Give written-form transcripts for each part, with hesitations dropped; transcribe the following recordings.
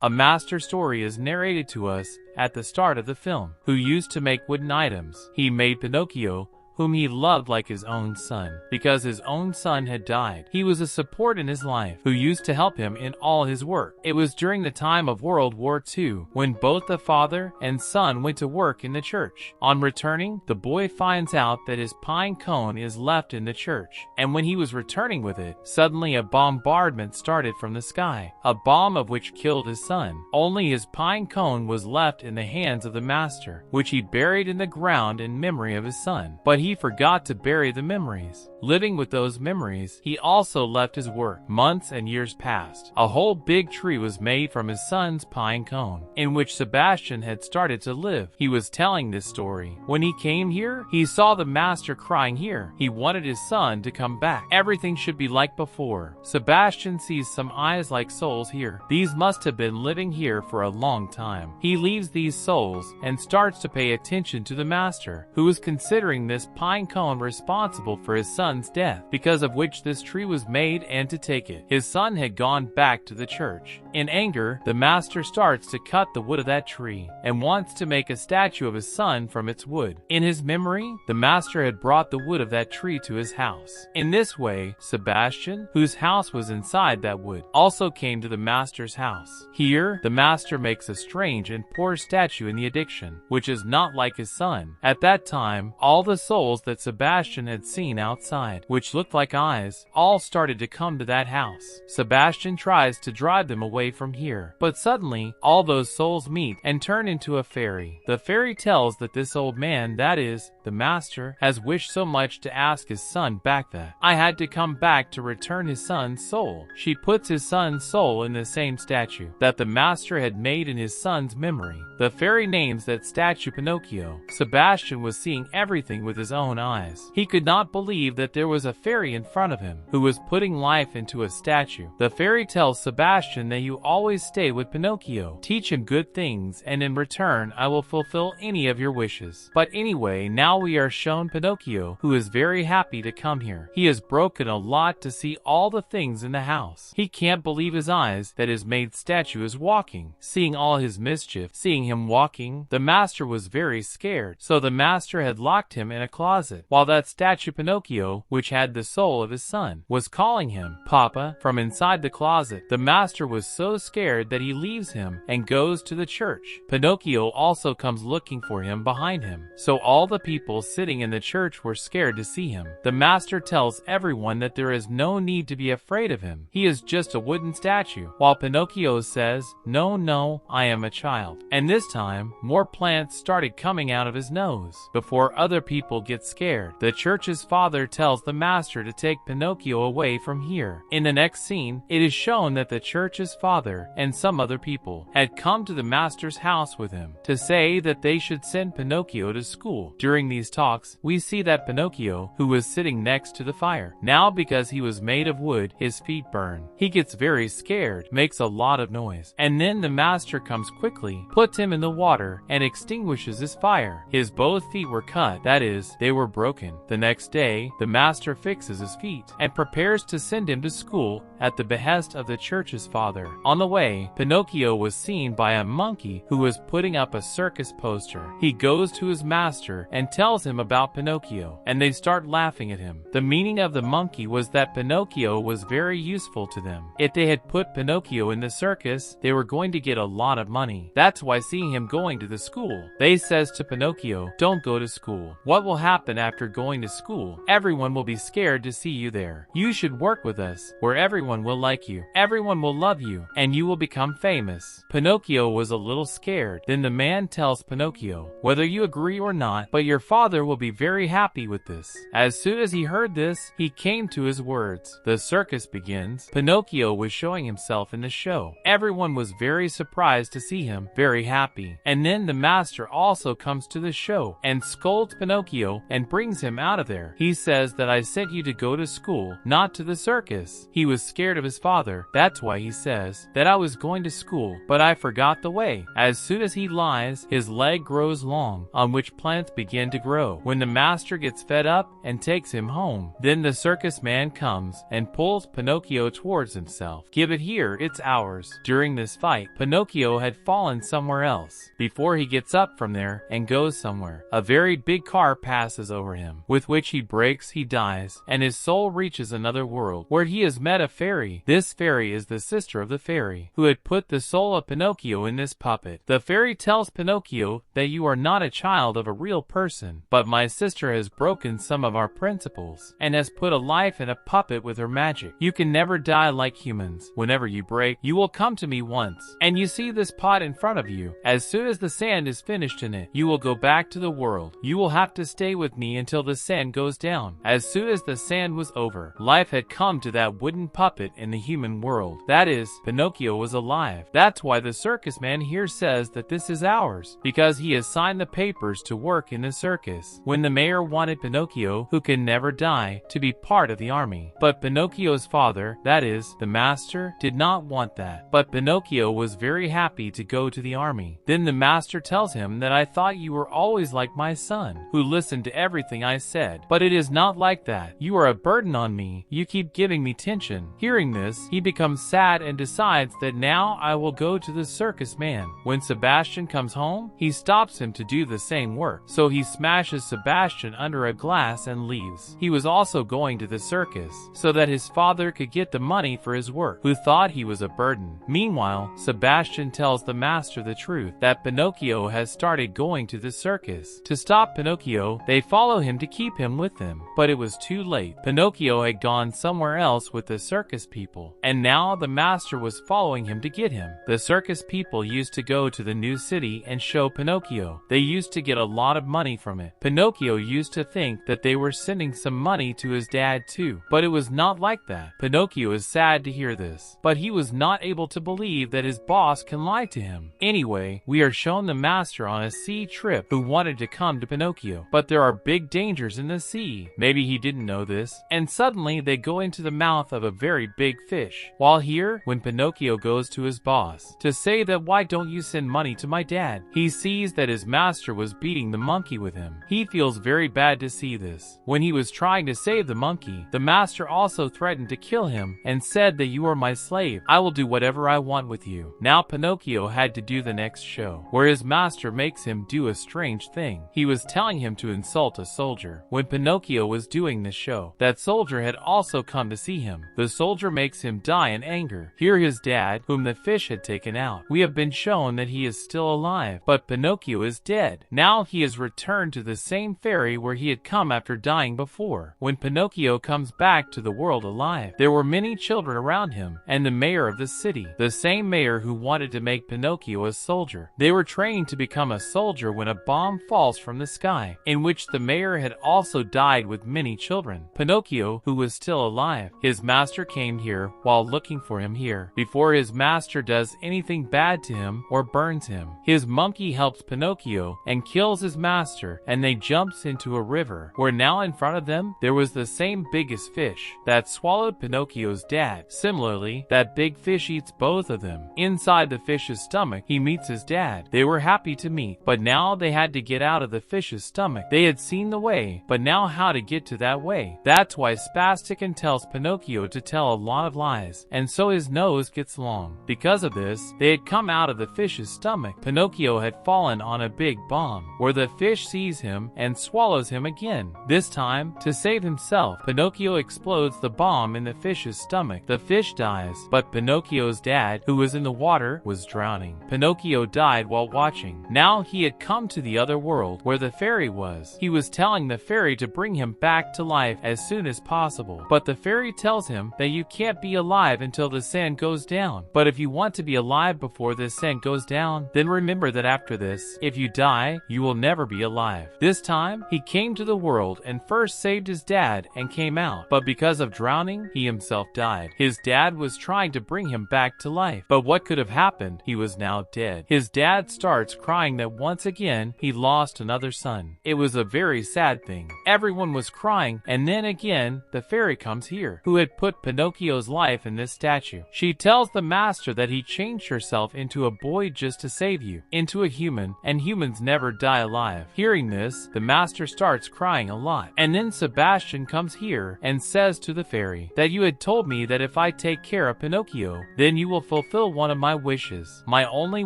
A master story is narrated to us at the start of the film, who used to make wooden items. He made Pinocchio, whom he loved like his own son, because his own son had died. He was a support in his life, who used to help him in all his work. It was during the time of World War II, when both the father and son went to work in the church. On returning, the boy finds out that his pine cone is left in the church, and when he was returning with it, suddenly a bombardment started from the sky, a bomb of which killed his son. Only his pine cone was left in the hands of the master, which he buried in the ground in memory of his son. But he forgot to bury the memories. Living with those memories, he also left his work. Months and years passed. A whole big tree was made from his son's pine cone, in which Sebastian had started to live. He was telling this story. When he came here, he saw the master crying here. He wanted his son to come back. Everything should be like before. Sebastian sees some eyes like souls here. These must have been living here for a long time. He leaves these souls and starts to pay attention to the master, who is considering this pine cone responsible for his son's death, because of which this tree was made, and to take it. His son had gone back to the church. In anger, the master starts to cut the wood of that tree, and wants to make a statue of his son from its wood. In his memory, the master had brought the wood of that tree to his house. In this way, Sebastian, whose house was inside that wood, also came to the master's house. Here, the master makes a strange and poor statue in the addiction, which is not like his son. At that time, all the souls that Sebastian had seen outside, which looked like eyes, all started to come to that house. Sebastian tries to drive them away from here, but suddenly all those souls meet and turn into a fairy. The fairy tells that this old man, that is, the master, has wished so much to ask his son back that I had to come back to return his son's soul. She puts his son's soul in the same statue that the master had made in his son's memory. The fairy names that statue Pinocchio. Sebastian was seeing everything with his own eyes. He could not believe that there was a fairy in front of him who was putting life into a statue. The fairy tells Sebastian that you always stay with Pinocchio, teach him good things, and in return I will fulfill any of your wishes. But anyway, now we are shown Pinocchio, who is very happy to come here. He has broken a lot to see all the things in the house. He can't believe his eyes that his made statue is walking. Seeing all his mischief, seeing him walking, the master was very scared. So the master had locked him in a closet, while that statue Pinocchio, which had the soul of his son, was calling him Papa from inside the closet. The master was so scared that he leaves him and goes to the church. Pinocchio also comes looking for him behind him. So all the people sitting in the church were scared to see him. The master tells everyone that there is no need to be afraid of him. He is just a wooden statue, while Pinocchio says, "No, no, I am a child." And this time, more plants started coming out of his nose. Before other people get scared, the church's father tells the master to take Pinocchio away from here. In the next scene, it is shown that the church's father and some other people had come to the master's house with him to say that they should send Pinocchio to school. During these talks, we see that Pinocchio, who was sitting next to the fire, now because he was made of wood, his feet burn. He gets very scared, makes a lot of noise, and then the master comes quickly, puts him in the water, and extinguishes his fire. His both feet were cut, that is, they were broken. The next day, the master fixes his feet and prepares to send him to school at the behest of the church's father. On the way, Pinocchio was seen by a monkey who was putting up a circus poster. He goes to his master and tells him about Pinocchio, and they start laughing at him. The meaning of the monkey was that Pinocchio was very useful to them. If they had put Pinocchio in the circus, they were going to get a lot of money. That's why seeing him going to the school, they says to Pinocchio, "Don't go to school. What will happen after going to school? Everyone will be scared to see you there. You should work with us, where everyone will like you, everyone will love you, and you will become famous." Pinocchio was a little scared. Then the man tells Pinocchio, "Whether you agree or not, but your father will be very happy with this." As soon as he heard this, he came to his words. The circus begins. Pinocchio was showing himself in the show. Everyone was very surprised to see him, very happy. And then the master also comes to the show and scolds Pinocchio and brings him out of there. He says that I sent you to go to school, not to the circus. He was scared of his father. That's why he says that I was going to school, but I forgot the way. As soon as he lies, his leg grows long, on which plants begin to grow. When the master gets fed up and takes him home, then the circus man comes and pulls Pinocchio towards himself. Give it here, it's ours. During this fight, Pinocchio had fallen somewhere else. Before he gets up from there and goes somewhere, a very big car passes over him, with which he breaks, he dies, and his soul reaches another world, where he has met a fairy. This fairy is the sister of the fairy who had put the soul of Pinocchio in this puppet. The fairy tells Pinocchio that you are not a child of a real person, but my sister has broken some of our principles and has put a life in a puppet with her magic. You can never die like humans. Whenever you break, you will come to me once, and you see this pot in front of you. As soon as the sand is finished in it, you will go back to the world. You will have to stay with me until the sand goes down. As soon as the sand was over, life had come to that wooden puppet in the human world. That is, Pinocchio was alive. That's why the circus man here says that this is ours, because he has signed the papers to work in the circus. When the mayor wanted Pinocchio, who can never die, to be part of the army, but Pinocchio's father, that is, the master, did not want that. But Pinocchio was very happy to go to the army. Then the master tells him that I thought you were always like my son, who listened to everything I said. But it is not like that. You are a burden on me. You keep giving me tension. Hearing this, he becomes sad and decides that now I will go to the circus man. When Sebastian comes home, he stops him to do the same work. So he smashes Sebastian under a glass and leaves. He was also going to the circus so that his father could get the money for his work, who thought he was a burden. Meanwhile, Sebastian tells the master the truth, that Pinocchio has started going to the circus. To stop Pinocchio, they follow him to keep him with them. But it was too late. Pinocchio had gone somewhere else with the circus people, and now the master was following him to get him. The circus people used to go to the new city and show Pinocchio. They used to get a lot of money from it. Pinocchio used to think that they were sending some money to his dad too, but it was not like that. Pinocchio is sad to hear this, but he was not able to believe that his boss can lie to him. Anyway, we are shown the master on a sea trip who wanted to come to Pinocchio, but there are big dangers in the sea. Maybe he didn't know this, and suddenly they go into the mouth of a very big fish. While here, when Pinocchio goes to his boss to say that why don't you send money to my dad, he sees that his master was beating the monkey with him. He feels very bad to see this. When he was trying to save the monkey, the master also threatened to kill him and said that you are my slave. I will do whatever I want with you. Now Pinocchio had to do the next show, where his master makes him do a strange thing. He was telling him to insult a soldier. When Pinocchio was doing the show, that soldier had also come to see him. The soldier makes him die in anger. Here his dad, whom the fish had taken out. We have been shown that he is still alive, but Pinocchio is dead. Now he is returned to the same fairy where he had come after dying before. When Pinocchio comes back to the world alive, there were many children around him, and the mayor of the city, the same mayor who wanted to make Pinocchio a soldier. They were training to become a soldier when a bomb falls from the sky, in which the mayor had also died with many children. Pinocchio, who was still alive, his master came here while looking for him here. Before his master does anything bad to him or burns him, his monkey helps Pinocchio and kills his master, and they jumps into a river, where now in front of them there was the same biggest fish that swallowed Pinocchio's dad. Similarly, that big fish eats both of them. Inside the fish's stomach, he meets his dad. They were happy to meet, but now they had to get out of the fish's stomach. They had seen the way, but now how to get to that way? That's why Spastican tells Pinocchio to tell a lot of lies, and so his nose gets long. Because of this, they had come out of the fish's stomach. Pinocchio had fallen on a big bomb, where the fish sees him and swallows him again. This time, to save himself, Pinocchio explodes the bomb in the fish's stomach. The fish dies, but Pinocchio's dad, who was in the water, was drowning. Pinocchio died while watching. Now he had come to the other world, where the fairy was. He was telling the fairy to bring him back to life as soon as possible, but the fairy tells him that you can't be alive until the sand goes down. But if you want to be alive before the sand goes down, then remember that after this, if you die, you will never be alive. This time, he came to the world and first saved his dad and came out, but because of drowning, he himself died. His dad was trying to bring him back to life, but what could have happened? He was now dead. His dad starts crying that once again, he lost another son. It was a very sad thing. Everyone was crying, and then again, the fairy comes here, who had put Pinocchio Pinocchio's life in this statue. She tells the master that he changed herself into a boy just to save you, into a human, and humans never die alive. Hearing this, the master starts crying a lot. And then Sebastian comes here and says to the fairy that you had told me that if I take care of Pinocchio, then you will fulfill one of my wishes. My only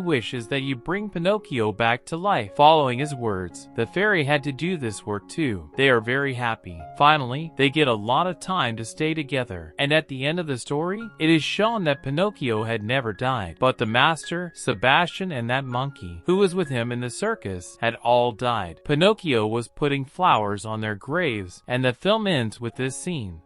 wish is that you bring Pinocchio back to life. Following his words, the fairy had to do this work too. They are very happy. Finally, they get a lot of time to stay together. And at the end of the story, it is shown that Pinocchio had never died, but the master, Sebastian, and that monkey who was with him in the circus had all died. Pinocchio was putting flowers on their graves, and the film ends with this scene.